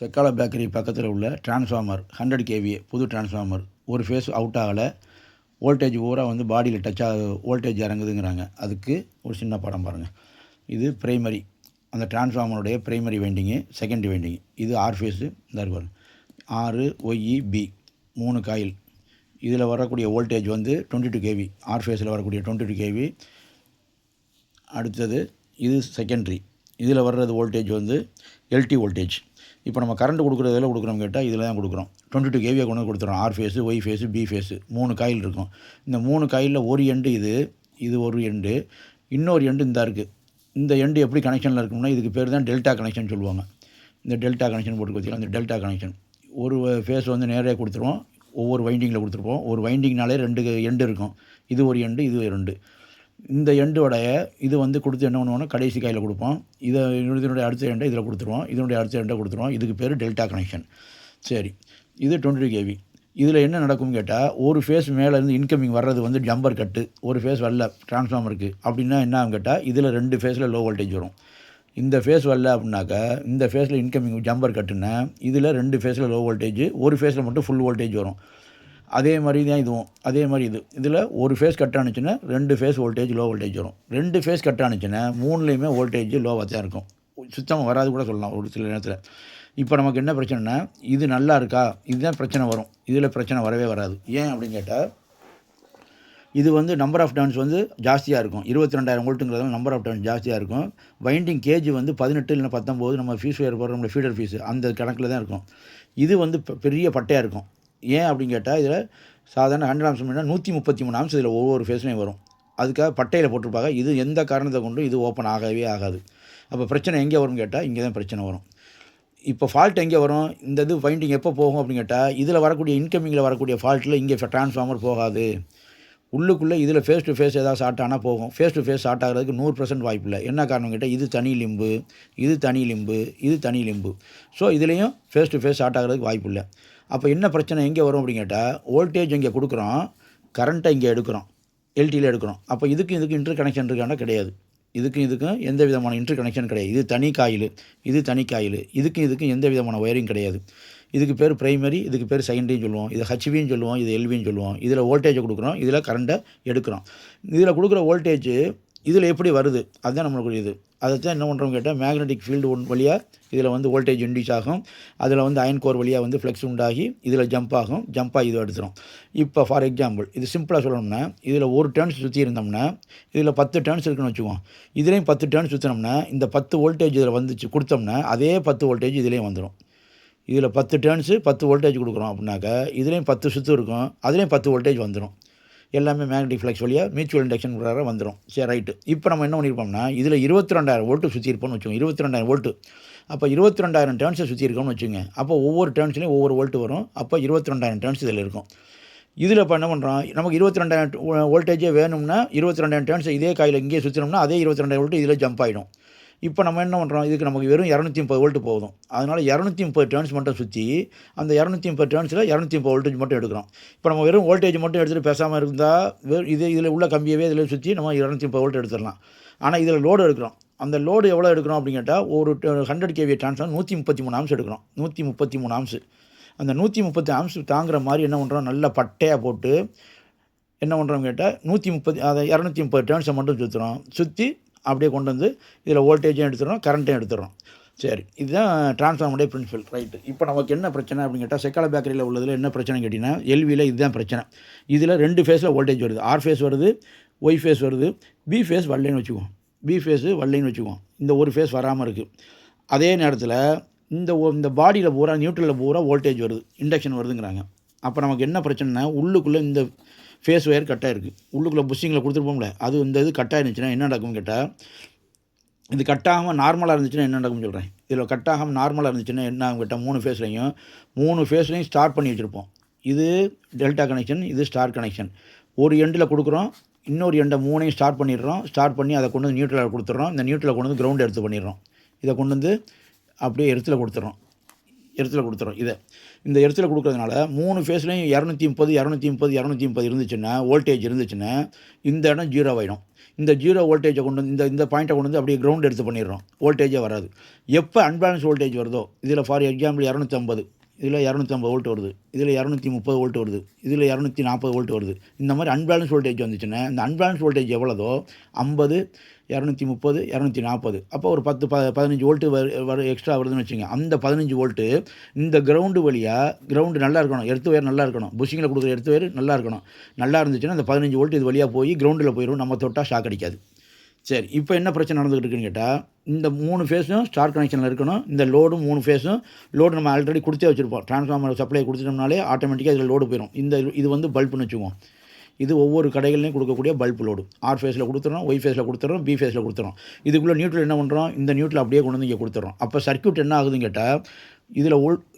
செக்கால bakery பக்கத்தில் உள்ள transformer 100 kVA புது டிரான்ஸ்ஃபார்மர் ஒரு ஃபேஸ் அவுட் ஆகலை. வோல்டேஜ் பூரா வந்து பாடியில் டச் வோல்டேஜ் இறங்குதுங்கிறாங்க. அதுக்கு ஒரு சின்ன படம் பாருங்கள். இது பிரைமரி, அந்த டிரான்ஸ்ஃபார்மருடைய பிரைமரி வைண்டிங்கு, செகண்டரி வைண்டிங்கு. இது ஆர் ஃபேஸு, இந்த இருக்கும் ஆறு ஒய்இபி 3 காயில். இதில் வரக்கூடிய வோல்டேஜ் வந்து 22 kV, ஆர் ஃபேஸில் வரக்கூடிய 22 kV. அடுத்தது இது செகண்டரி, இதில் வர்றது வோல்டேஜ் வந்து எல்டி வோல்டேஜ். இப்போ நம்ம கரண்ட் கொடுக்குறதில் கொடுக்குறோம் கேட்டால் இதில் தான் கொடுக்குறோம். 22 kVயை கொண்டு கொடுத்துறோம். R phase, Y phase, B phase 3 coil இருக்கும். இந்த 3 காயிலில் ஒரு எண்டு இது ஒரு எண்டு, இன்னொரு எண்டு இந்த இருக்குது. இந்த எண்டு எப்படி கனெக்ஷனில் இருக்கும்னா இதுக்கு பேர் தான் டெல்டா கனெக்ஷன் சொல்லுவாங்க. இந்த டெல்டா கனெக்ஷன் போட்டு கொடுத்தீங்கன்னா இந்த டெல்டா கனெக்ஷன் ஒரு ஃபேஸ் வந்து நேரே கொடுத்துருவோம். ஒவ்வொரு வைண்டிங்கில் கொடுத்துருப்போம். ஒரு வைண்டிங்னாலே 2 எண்டு இருக்கும். இது ஒரு எண்டு, இது ஒரு எண்டு. இந்த எண்டோடைய இது வந்து கொடுத்து என்ன பண்ணுவோம்னா கடைசி காயில் கொடுப்போம். இதனுடைய அடுத்த எண்டை இதில் கொடுத்துருவோம். இதனுடைய அடுத்த எண்டை கொடுத்துருவோம். இதுக்கு பேர் டெல்டா கனெக்ஷன். சரி, இது 22 kV. இதில் என்ன நடக்கும்னு கேட்டால் ஒரு ஃபேஸ் மேலேருந்து இன்கமிங் வர்றது வந்து ஜம்பர் கட்டு, ஒரு ஃபேஸ் வரல டிரான்ஸ்ஃபார்மருக்கு அப்படின்னா என்ன ஆகும் கேட்டால் இதில் 2 ஃபேஸில் லோ வோல்டேஜ் வரும். இந்த ஃபேஸ் வரல அப்படின்னாக்கா இந்த ஃபேஸில் இன்கமிங் ஜம்பர் கட்டுன்னா இதில் 2 ஃபேஸில் லோ வோல்டேஜ், ஒரு ஃபேஸில் மட்டும் ஃபுல் வோல்டேஜ் வரும். அதே மாதிரி தான் இதுவும், அதே மாதிரி இதில் ஒரு ஃபேஸ் கட் ஆனிச்சுன்னா 2 ஃபேஸ் வோல்டேஜ் லோ வோல்டேஜ் வரும். 2 ஃபேஸ் கட் ஆனிச்சுன்னா 3லேயுமே வோல்டேஜ் லோவாக தான் இருக்கும். சுத்தமாக வராது கூட சொல்லலாம் ஒரு சில நேரத்தில். இப்போ நமக்கு என்ன பிரச்சனைனா இது நல்லா இருக்கா, இதுதான் பிரச்சனை வரும். இதில் பிரச்சனை வரவே வராது. ஏன் அப்படின்னு கேட்டால் இது வந்து நம்பர் ஆஃப் டர்ன்ஸ் வந்து ஜாஸ்தியாக இருக்கும். 22,000 வோல்ட்டுங்கிறதால நம்பர் ஆஃப் டர்ன்ஸ் ஜாஸ்தியாக இருக்கும். வைண்டிங் கேஜ் வந்து 18 இல்லைன்னா 19 நம்ம ஃபீஸ் வேறு போடுறோம்ல ஃபீடர் ஃபீஸு, அந்த கணக்கில் தான் இருக்கும். இது வந்து பெரிய பட்டையாக இருக்கும். ஏன் அப்படின்னு கேட்டால் இதில் சாதாரண 100 ஆம்ஸ் 133 ஆம்ஸ் இதில் ஒவ்வொரு ஃபேஸ்லையும் வரும். அதுக்காக பட்டையில் போட்டிருப்பாங்க. இது எந்த காரணத்தை கொண்டும் இது ஓப்பன் ஆகவே ஆகாது. அப்போ பிரச்சனை எங்கே வரும்னு கேட்டால் இங்கே தான் பிரச்சனை வரும். இப்போ ஃபால்ட் எங்கே வரும், இந்த இது வைண்டிங் எப்போ போகும் அப்படின்னு கேட்டால் இதில் வரக்கூடிய இன்கமிங்கில் வரக்கூடிய ஃபால்ட்டில் இங்கே டிரான்ஸ்ஃபார்மர் போகாது. உள்ளுக்குள்ளே இதில் ஃபேஸ் டு ஃபேஸ் ஏதாவது ஷார்ட் ஆனால் போகும். ஃபேஸ் டு ஃபேஸ் ஷார்ட் ஆகிறதுக்கு 100% வாய்ப்பு இல்லை. என்ன காரணம் கேட்டால் இது தனி லிம்பு, இது தனி லிம்பு, இது தனி லிம்பு. ஸோ இதுலேயும் ஃபேஸ் டு ஃபேஸ் ஷார்ட் ஆகிறதுக்கு வாய்ப்பு இல்லை. அப்போ என்ன பிரச்சனை எங்கே வரும் அப்படின்னு கேட்டால் வோல்டேஜ் இங்கே கொடுக்குறோம், கரண்ட்டை இங்கே எடுக்கிறோம், எல்டியில் எடுக்கிறோம். அப்போ இதுக்கு இன்டர் கனெக்ஷன் இருக்காண்டா கிடையாது. இதுக்கும் எந்த விதமான இன்டர் கனெக்ஷன் கிடையாது. இது தனி காயில், இது தனி காயில். இதுக்கும் எந்த விதமான ஒயரிங் கிடையாது. இதுக்கு பேர் பிரைமரி, இதுக்கு பேர் செகண்டரின்னு சொல்லுவோம். இது ஹெச்வின்னு சொல்லுவோம், இது எல்வின்னு சொல்லுவோம். இதில் வோல்டேஜை கொடுக்குறோம், இதில் கரண்ட்டை எடுக்கிறோம். இதில் கொடுக்குற வோல்டேஜ் இதில் எப்படி வருது அதுதான் நம்மளுக்கு இது. அதை தான் என்ன பண்ணுறோம் கேட்டால் மேக்னெட்டிக் ஃபீல்டு வழியாக இதில் வந்து வோல்டேஜ் இன்டியூஸ் ஆகும். அதில் வந்து அயன் கோர் வழியாக வந்து ஃப்ளெக்ஸ் உண்டாகி இதில் ஜம்ப் ஆகும். ஜம்ப்பாக இது எடுத்துரும். இப்போ ஃபார் எக்ஸாம்பிள் இது சிம்பிளாக சொல்லணும்னா இதில் ஒரு டர்ன்ஸ் சுற்றி இருந்தோம்னா இதில் 10 டர்ன்ஸ் இருக்குன்னு வச்சுக்குவோம். இதுலேயும் 10 டர்ன்ஸ் சுற்றினோம்னா இந்த 10 வோல்டேஜ் இதில் வந்துச்சு கொடுத்தோம்னா அதே 10 வோல்டேஜ் இதுலேயும் வந்துடும். இதில் 10 டர்ன்ஸு 10 வோல்டேஜ் கொடுக்குறோம் அப்படின்னாக்கா இதுலேயும் 10 சுற்று இருக்கும், அதுலேயும் 10 வோல்டேஜ் வந்துடும். எல்லாமே மேக்னெட்டிக் ஃப்ளக்ஸ் வழியாக மியூச்சுவல் இண்டக்ஷன் பிரகாரம் வந்துடும். சரி, ரைட்டு. இப்போ நம்ம என்ன பண்ணியிருப்போம்னா இதில் 22,000 வோல்ட்டு சுற்றி இருப்போம்னு வச்சுக்கோங்க. 22,000 வோல்ட்டு. அப்போ 22,000 டர்ன்ஸை சுற்றி இருக்கோம்னு வச்சுங்க. அப்போ ஒவ்வொரு டர்ன்ஸ்லையும் ஒவ்வொரு வோல்ட்டு வரும். அப்போ 22,000 டர்ன்ஸ் இதில் இருக்கும். இதில் இப்போ என்ன பண்ணுறோம், நமக்கு 22,000 வோல்டேஜே வேணும்னா 22,000 டர்ன்ஸ் இதே காயில் இங்கேயே சுற்றினோம்னா அதே 22,000 வோல்ட்டு இதில் ஜம்ப் ஆகிடும். இப்போ நம்ம என்ன பண்ணுறோம், இதுக்கு நமக்கு வெறும் 230 வோல்ட்டு போதும். அதனால் 230 டர்ன்ஸ் மட்டும் சுற்றி அந்த 230 டர்ன்ஸில் 230 வோல்டேஜ் மட்டும் எடுக்கிறோம். இப்போ நம்ம வெறும் வோல்டேஜ் மட்டும் எடுத்துகிட்டு பேசாமல் இருந்தால் இதில் உள்ள கம்பியவே இதில் சுற்றி நம்ம 230 வோல்ட் எடுத்துடலாம். ஆனால் இதில் லோடு எடுக்கிறோம். அந்த லோடு எவ்வளோ எடுக்கிறோம் அப்படின்னு கேட்டால் ஒரு 100 kV டிரான்ஸ்ஃபார்மர் 133 ஆம்ஸ் எடுக்கிறோம். 133 ஆம்ஸ். அந்த 130 ஆம்ஸ் தாங்குற மாதிரி என்ன பண்ணுறோம், நல்ல பட்டையாக போட்டு என்ன பண்ணுறோம் கேட்டால் 130 அதை 230 டர்ன்ஸை மட்டும் சுற்றுறோம். சுற்றி அப்படியே கொண்டு வந்து இதில் வோல்டேஜும் எடுத்துடுறோம், கரண்ட்டையும் எடுத்துடுறோம். சரி, இதுதான் டிரான்ஸ்ஃபார்மருடைய பிரின்சிபல். ரைட்டு. இப்போ நமக்கு என்ன பிரச்சனை அப்படின்னு கேட்டால் செக்கால பேக்கரியில் உள்ளதில் என்ன பிரச்சனை கேட்டிங்கன்னா எல்வியில் இதுதான் பிரச்சனை. இதில் 2 ஃபேஸில் வோல்டேஜ் வருது. ஆர் ஃபேஸ் வருது, ஒய் ஃபேஸ் வருது, பி ஃபேஸ் வரலைன்னு வச்சுக்குவோம். பி ஃபேஸு வரலைன்னு வச்சுக்குவோம். இந்த ஒரு ஃபேஸ் வராமல் இருக்குது. அதே நேரத்தில் இந்த பாடியில் பூரா நியூட்ரலில் பூரா வோல்டேஜ் வருது, இண்டக்ஷன் வருதுங்கிறாங்க. அப்போ நமக்கு என்ன பிரச்சனைனா உள்ளுக்குள்ளே இந்த ஃபேஸ் ஒயர் கட்டாக இருக்குது. உள்ளுக்குள்ளே புஷ்ஷிங்கில் கொடுத்துருப்போம்ல, அது இந்த இது கட்டாக இருந்துச்சுன்னா என்ன நடக்கும்னு கேட்டால் இது கட்டாகாமல் நார்மலாக இருந்துச்சுன்னா என்ன நடக்கும்னு சொல்கிறேன். இதில் கட்டாகாமல் நார்மலாக இருந்துச்சுன்னா என்ன ஆகும் கேட்டால் 3 ஃபேஸ்லையும் ஸ்டார்ட் பண்ணி வச்சுருப்போம். இது டெல்டா கனெக்ஷன், இது ஸ்டார் கனெக்ஷன். ஒரு எண்டில் கொடுக்குறோம், இன்னொரு எண்டை 3ஐயும் ஸ்டார்ட் பண்ணிடுறோம். ஸ்டார்ட் பண்ணி அதை கொண்டு வந்து நியூட்ரலில் கொடுத்துட்றோம். இந்த நியூட்ரலில் கொண்டு வந்து கிரவுண்ட் எடுத்து பண்ணிடுறோம். இதை கொண்டு வந்து அப்படியே எர்த்தில் கொடுத்துட்றோம். எர்த்தில் கொடுத்துறோம். இந்த எர்த்தில் கொடுக்குறதுனால 3 ஃபேஸ்லையும் 230 230 230 இருந்துச்சுன்னா, வோல்டேஜ் இருந்துச்சுன்னா, இந்த இடம் 0 ஆகிடும். இந்த 0 வோல்டேஜை கொண்டு வந்து இந்த பாயிண்ட்டை கொண்டு வந்து அப்படியே கிரவுண்ட் எடுத்து பண்ணிடுறோம். வோல்டேஜே வராது. எப்போ அன்பேலன்ஸ் வோல்டேஜ் வருதோ, இதில் ஃபார் எக்ஸாம்பிள் 250, இதில் 250 வோல்ட் வருது, இதில் 230 வோல்ட் வருது, இதில் 240 வோல்ட் வருது. இந்த மாதிரி அன்பேலன்ஸ் வோல்டேஜ் வந்துச்சுன்னா, இந்த அன்பேலன்ஸ் வோல்டேஜ் எவ்வளோதோ 50, 230, 240, அப்போ ஒரு 15 வோல்ட்டு எக்ஸ்ட்ரா வருதுன்னு வச்சுங்க. அந்த 15 வோல்ட்டு இந்த கிரவுண்டு வழியாக, கிரவுண்டு நல்லா இருக்கணும், எர்த்து ஒயர் நல்லா இருக்கணும், புஷிங்கில் கொடுக்குற எர்த்து ஒயர் நல்லா இருக்கணும். நல்லா இருந்துச்சுன்னா அந்த 15 வோல்ட் இது வழியாக போய் கிரவுண்டில் போயிடும். நம்ம தொட்டால் ஷாக் அடிக்காது. சரி, இப்போ என்ன பிரச்சனை நடந்துகிட்டு இருக்குன்னு கேட்டால், இந்த 3 ஃபேஸும் ஸ்டார் கனெக்ஷனில் இருக்கணும். இந்த லோடும் 3 ஃபேஸும் லோடு நம்ம ஆல்ரெடி கொடுத்தே வச்சுருப்போம். ட்ரான்ஸ்ஃபார்மர் சப்ளை கொடுத்துட்டோம்னாலே ஆட்டோமேட்டிக்காக இதில் லோடு போயிடும். இது வந்து பல்புன்னு வச்சுக்குவோம். இது ஒவ்வொரு கடைகள்லையும் கொடுக்கக்கூடிய பல்ப் லோடு. ஆர் ஃபேஸில் கொடுத்துறோம், ஒய் ஃபேஸில் கொடுத்துறோம், பி ஃபேஸில் கொடுத்துறோம். இதுக்குள்ளே நியூட்ரல் என்ன பண்ணுறோம், இந்த நியூட்ரல் அப்படியே கொண்டு வந்து இங்கே கொடுத்துறோம். அப்போ சர்க்யூட் என்ன ஆகுதுன்னு கேட்டால்,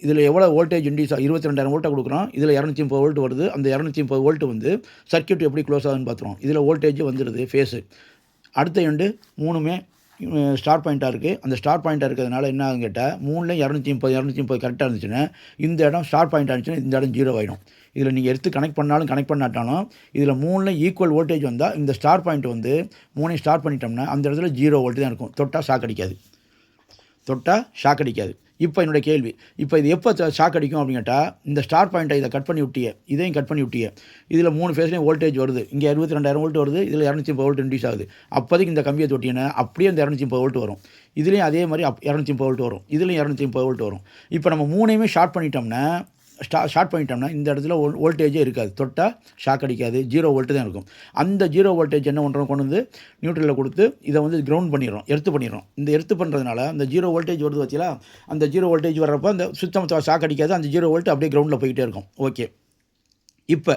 இதில் எவ்வளோ வோல்டேஜ் இன்டியூஸ் 22,000 வோல்ட்டை கொடுக்குறோம். இதில் 230 வோல்ட் வருது. அந்த 230 வோல்ட் வந்து சர்க்யூட் எப்படி க்ளோஸ் ஆகுதுன்னு பார்த்துருவோம். இதில் வோல்டேஜ் வந்துடுது ஃபேஸு. அடுத்த எண்டு 3மே ஸ்டார் பாயிண்ட்டாக இருக்குது. அந்த ஸ்டார் பாயிண்ட்டாக இருக்கிறதுனால என்ன ஆகுன்னு கேட்டால், 3லையும் 230 கரெக்டாக இருந்துச்சுன்னா, இந்த இடம் ஸ்டார் பாயிண்ட்டாக இருந்துச்சுன்னா இந்த இடம் 0 ஆகிடும். இதில் நீங்கள் எடுத்து கனெக்ட் பண்ணாலும் கனெக்ட் பண்ணாட்டாலும், இதில் 3லையும் ஈக்குவல் வோல்டேஜ் வந்தால் இந்த ஸ்டார் பாயிண்ட் வந்து 3ஐயும் ஸ்டார் பண்ணிட்டோம்னா அந்த இடத்துல 0 வோல்ட் தான் இருக்கும். தொட்டால் ஷாக் அடிக்காது. இப்போ என்னுடைய கேள்வி, இப்போ இது எப்போ ஷாக் அடிக்கும் அப்படின்னு கேட்டால், இந்த ஸ்டார் பாயிண்ட்டை இதை கட் பண்ணி விட்டியே, இதையும் கட் பண்ணி விட்டியே, இதில் 3 ஃபேஸ்லையும் வோல்டேஜ் வருது. இங்கே 22,000 வோல்ட் வருது, இதில் 230 வோல்ட் இன்டியூஸ் ஆகுது. அப்போதைக்கு இந்த கம்பியை தொட்டினா அப்படியே இந்த 230 வோல்ட் வரும். இதுலேயும் அதே மாதிரி 230 வோல்ட் வரும், இதுலேயும் 230 வோல்ட் வரும். இப்போ நம்ம 3ஐயுமே ஷார்ட் பண்ணிட்டோம்னா இந்த இடத்துல வோல்டேஜே இருக்காது. தொட்டால் ஷாக் அடிக்காது. 0 வோல்ட்டு தான் இருக்கும். அந்த 0 வோல்டேஜ் என்ன பண்ணுறோம், கொண்டு வந்து நியூட்ரலில் கொடுத்து இதை வந்து கிரவுண்ட் பண்ணிடுறோம், எர்த்து பண்ணிடுறோம். இந்த எர்த்து பண்ணுறதுனால அந்த 0 வோல்டேஜ் வருது வச்சுலா, அந்த 0 வோல்டேஜ் வர்றப்போ அந்த சுத்தமாக ஷாக் அடிக்காது. அந்த 0 வோல்ட் அப்படியே கிரவுண்டில் போய்கிட்டே இருக்கும். ஓகே, இப்போ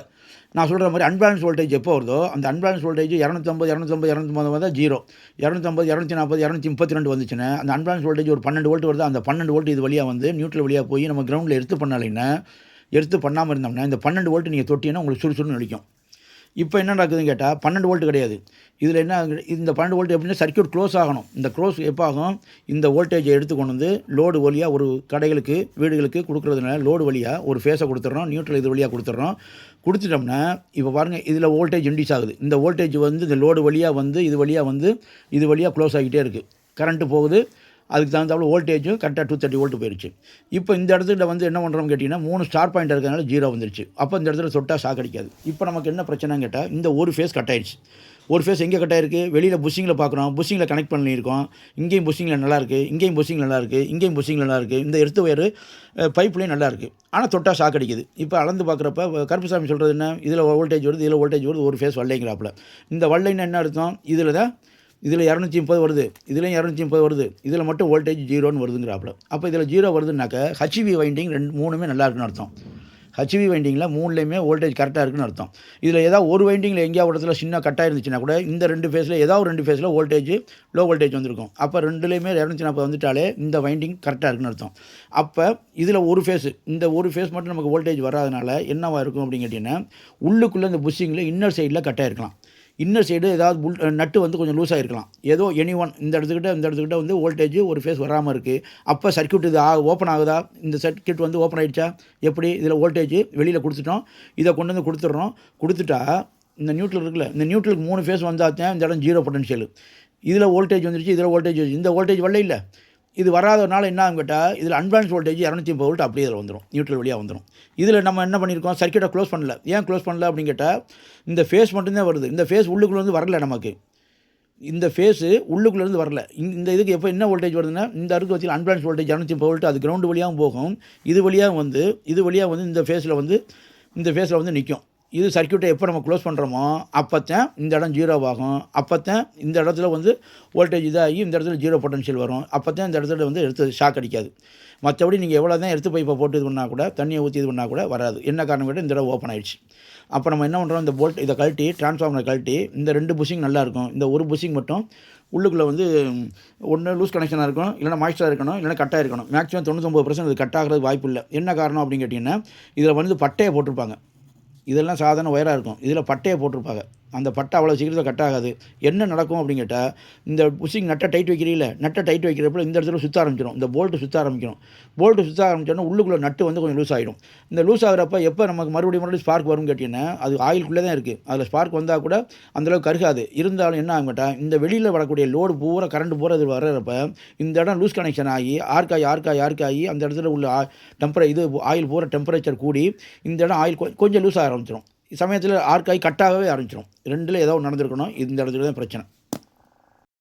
நான் சொல்கிற மாதிரி அன்பேலன்ஸ் வோல்டேஜ் எப்போ வருதோ, அந்த அன்பேலன்ஸ் வோல்டேஜ் 250 வந்தால் 0, 250, 240, 232 வந்துச்சுன்னா, அந்த அன்பேலன்ஸ் வோல்டேஜ் ஒரு 12 வோல்ட் வருது. அந்த 12 வோல்ட் இது வழியாக வந்து நியூட்ரல் வழியாக போய் நம்ம கிரவுண்டில் எடுத்து பண்ணாமல் இருந்தோம்னா, இந்த 12 வோல்ட் நீங்கள் தொட்டிங்கன்னா உங்களுக்கு சுறுசுறுன்னு அடிக்கும். இப்போ என்ன நடக்குதுன்னு கேட்டால், 12 வோல்ட் கிடையாது. இதில் என்ன, இந்த 12 வோல்ட் எப்படின்னா சர்க்யூட் க்ளோஸ் ஆகணும். இந்த க்ளோஸ் எப்போ ஆகும், இந்த வோல்டேஜை எடுத்து கொண்டு வந்து லோடு வழியாக ஒரு கடைகளுக்கு, வீடுகளுக்கு கொடுக்குறதுனால லோடு வழியாக ஒரு ஃபேஸை கொடுத்துட்றோம், நியூட்ரல் இது வழியாக கொடுத்துட்டோம்னா, இப்போ பாருங்கள் இதில் வோல்டேஜ் இன்டியூஸ் ஆகுது. இந்த வோல்டேஜ் வந்து இந்த லோடு வழியாக வந்து இது வழியாக க்ளோஸ் ஆகிட்டே இருக்குது. கரண்ட்டு போகுது, அதுக்கு தகுந்தாப்புல வோல்டேஜும் கரெக்டாக 230 வோல்ட் போயிடுச்சு. இப்போ இந்த இடத்துல வந்து என்ன பண்ணுறோம்னு கேட்டிங்கன்னா, 3 ஸ்டார் பாயிண்ட் இருக்கிறதுனால 0 வந்துருச்சு. அப்போ இந்த இடத்துல தொட்டால் ஷாக் அடிக்காது. இப்போ நமக்கு என்ன பிரச்சனைன்னு கேட்டால், இந்த ஒரு ஃபேஸ் கட் ஆயிடுச்சு. ஒரு ஃபேஸ் எங்கே கட் ஆயிருக்கு, வெளியில் புஷிங்கில் பார்க்குறோம், புஷிங்கில் கனெக்ட் பண்ணியிருக்கோம். இங்கேயும் புஷிங்கில் நல்லாயிருக்கு, இங்கேயும் புஷிங்கில் நல்லாயிருக்கு, இங்கேயும் புஷிங்கில் நல்லாயிருக்கு. இந்த எர்த்து ஒயர் பைப்லேயும் நல்லாயிருக்கு. ஆனால் தொட்டால் ஷாக் அடிக்குது. இப்போ அளந்து பார்க்குறப்ப கருப்புசாமி சொல்கிறது என்ன, இதில் வோல்டேஜ் வருது, இதில் வோல்டேஜ் வருது, ஒரு ஃபேஸ் வரலைங்கிறாப்புல. இந்த வரலைன்னு என்ன அர்த்தம், இதில் 230 வருது, இதுலேயும் 230 வருது, இதில் மட்டும் வோல்டேஜ் 0ன்னு வருதுங்கிறாப்புல. அப்போ இதில் 0 வருதுன்னாக்க ஹச்வி வைண்டிங் 3மே நல்லா இருக்குன்னு அர்த்தம். ஹச்வி வைண்டிங்கில் 3லேயுமே வோல்டேஜ் கரெக்டாக இருக்குன்னு அர்த்தம். இதில் ஏதாவது ஒரு வைண்டிங்கில் எங்கேயாவது இடத்துல சின்ன கட்டாக இருந்துச்சுன்னா கூட இந்த 2 ஃபேஸில் ஏதாவது 2 ஃபேஸில் வோல்டேஜ் லோ வோல்டேஜ் வந்திருக்கும். அப்போ 2லேயுமே 240 வந்துட்டாலே இந்த வைண்டிங் கரெக்டாக இருக்குன்னு அர்த்தம். அப்போ இதில் இந்த ஒரு ஃபேஸ் மட்டும் நமக்கு வோல்டேஜ் வராதனால என்னவாக இருக்கும் அப்படின்னு கேட்டிங்கன்னா, உள்ளுக்குள்ளே இந்த புஷ்ஷிங்கில் இன்னர் சைடில் கட்டாக இருக்கலாம். இன்னர் சைடு ஏதாவது நட்டு வந்து கொஞ்சம் லூஸாக இருக்கலாம். ஏதோ இந்த இடத்துக்கிட்ட வந்து வோல்டேஜ் ஒரு ஃபேஸ் வராமல் இருக்குது. அப்போ சர்க்யூட் இது ஓப்பன் ஆகுதா, இந்த சர்க்யூட் வந்து ஓப்பன் ஆகிடுச்சா, எப்படி இதில் வோல்டேஜ் வெளியில் கொடுத்துட்டோம், இதை கொண்டு வந்து கொடுத்துட்டா இந்த நியூட்ரல் இருக்குல்ல, இந்த நியூட்ரலுக்கு 3 ஃபேஸ் வந்தால் தான் இந்த இடம் 0 பொட்டன்ஷியல். இதில் வோல்டேஜ் வந்துருச்சு, இதில் வோல்டேஜ் வந்துச்சு, இந்த வோல்டேஜ் வரல இல்லை. இது வராதனால என்ன ஆகும் கேட்டால், இதில் அன்பேலன்ஸ் வோல்டேஜ் 230 வோல்ட் அப்படியே இதில் வந்துடும், நியூட்ரல் வழியாக வந்துடும். இதில் நம்ம என்ன பண்ணியிருக்கோம், சர்க்யூட்டை க்ளோஸ் பண்ணல. ஏன் க்ளோஸ் பண்ணல அப்படின்னு கேட்டால், இந்த ஃபேஸ் மட்டும்தான் வருது. இந்த ஃபேஸ் உள்ளுக்குள்ளேருந்து வரல. நமக்கு இந்த ஃபேஸு உள்ளுக்குள்ளேருந்து வரல. இந்த இதுக்கு எப்போ என்ன வோல்டேஜ் வருதுன்னா, இந்த அருக்கு வச்சு அன்பேலன்ஸ் வோல்டேஜ் 230 வோல்ட் அது கிரவுண்டு வழியாகவும் போகும், இது வழியாக வந்து இந்த ஃபேஸில் வந்து நிற்கும். இது சர்க்யூட்டை எப்போ நம்ம க்ளோஸ் பண்ணுறோமோ அப்போத்தான் இந்த இடம் 0 ஆகும். அப்போத்தான் இந்த இடத்துல வந்து வோல்டேஜ் இதாகி இந்த இடத்துல 0 பொட்டன்ஷியல் வரும். அப்போத்தான் இந்த இடத்துல வந்து எடுத்து ஷாக் அடிக்காது. மற்றபடி நீங்கள் எவ்வளோ தான் எடுத்து பைப்பை போட்டு இது பண்ணால் கூட, தண்ணியை ஊற்றி இது பண்ணால் கூட வராது. என்ன காரணம் கேட்டால் இந்த இடம் ஓப்பன் ஆகிடுச்சு. அப்போ நம்ம என்ன பண்ணுறோம், இந்த இதை கழட்டி ட்ரான்ஸ்ஃபார்மரை கழட்டி இந்த 2 புஷிங் நல்லாயிருக்கும், இந்த ஒரு புஷிங் மட்டும் உள்ளுக்குள்ளே வந்து ஒன்று லூஸ் கனெக்ஷனாக இருக்கணும், இல்லைனா மாய்ஸ்டராக இருக்கணும், இல்லைனா கட்டாக இருக்கணும். மேக்ஸிமம் 99% இது கட் ஆகிறது வாய்ப்பு இல்லை. என்ன காரணம் அப்படின்னு கேட்டிங்கன்னா, இதில் வந்து பட்டையை போட்டிருப்பாங்க. இதெல்லாம் சாதாரண ஒயராக இருக்கும், இதில் பட்டையை போட்டிருப்பாங்க. அந்த பட்டை அவ்வளோ சீக்கிரத்தில் கட் ஆகாது. என்ன நடக்கும் அப்படின்னு கேட்டால், இந்த புஷிங் நட்டை டைட் வைக்கிறீங்கள, நட்டை டைட் வைக்கிறப்ப இந்த இடத்துல சுற்ற ஆரம்பிச்சிடும். இந்த போல்ட்டு சுற்ற ஆரம்பிக்கணும். போல்ட்டு சுற்ற ஆரம்பிச்சோன்னா உள்ளுக்குள்ளே நட்டு வந்து கொஞ்சம் லூஸ் ஆகிடும். இந்த லூஸ் ஆகிறப்ப எப்போ நமக்கு மறுபடியும் ஸ்பார்க் வரும்னு கேட்டிங்கன்னா, அது ஆயிலுக்குள்ளே தான் இருக்குது. அதில் ஸ்பார்க் வந்தால் கூட அந்தளவுக்கு கருகாது. இருந்தாலும் என்ன ஆகும் கேட்டால், இந்த வெளியில் வரக்கூடிய லோடு பூரா கரண்ட் பூரா இது வர்றப்ப இந்த இடம் லூஸ் கனெக்ஷன் ஆகி ஆர்க்காகி அந்த இடத்துல உள்ள ஆயில் பூரா டெம்பரேச்சர் கூடி இந்த இடம் ஆயில் கொஞ்சம் லூஸ் ஆக ஆரம்பிச்சிடும். சமயத்தில் ஆர்க்காகி கட்டாகவே ஆரம்பிச்சிடும். ரெண்டில் ஏதோ ஒன்று நடந்திருக்கணும். இந்த இடத்துல தான் பிரச்சனை.